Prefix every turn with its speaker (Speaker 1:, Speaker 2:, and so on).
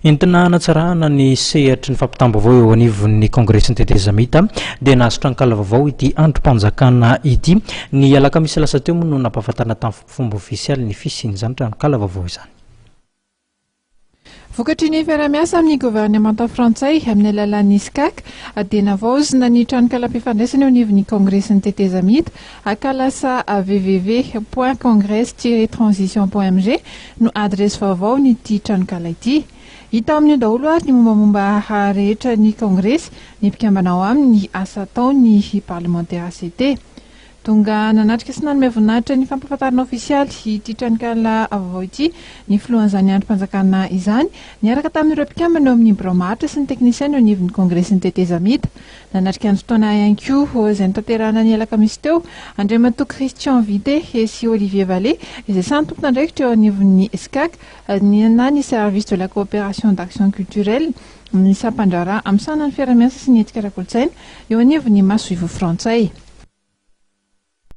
Speaker 1: entina hanatsarahana ny sehatra ny fampitam-baovao eo anivon'ny congrès ny tetezamita dia nahasitra ankala vaovao ity androm-panjakana ity ny alakamisy lasa teo moa no nampahafantarana tamin'ny fomba ofisialy ny fisian'izany ankala vaovao izany.
Speaker 2: Vokatry ny fiaramiasa amin'ny gouvernemanta frantsay amin'ny alalan'ny SCAC dia navaozina ny tranokala-mpifandraisana eo anivon'ny congrès ny tetezamita akalasa www.congrès-transition.mg no adresy vaovao ny ity tranokala ity. Hita amin'ny daholo ary ny mombamomba rehetra ny congrès ny mpikambana ao amin'ny asa ataony parlementaire ACT. Tonga nanatrika sy nanome voninahitra ny fampahafantarana ofisialy ity tranokala vaovao ity ny filohan'izany androm-panjakana izany niaraka tamin'ireo mpikambana eo amin'ny bromatra sy ny teknisiana eo anivon'ny congrès ny tetezamita. Nanatrika ny fotoana ihany koa izay notanterahana ny alakamisy teo Andriamatoa Christian Vité sy Olivier Vallée izay samy tompona andraikitra eo anivon'ny SCAC ny service de la coopération d'action culturelle ny sampandrara amin'ny sanan'ny fiaramiasa sy ny etika ara-kolontsaina eo anivon'ny masoivo frantsay.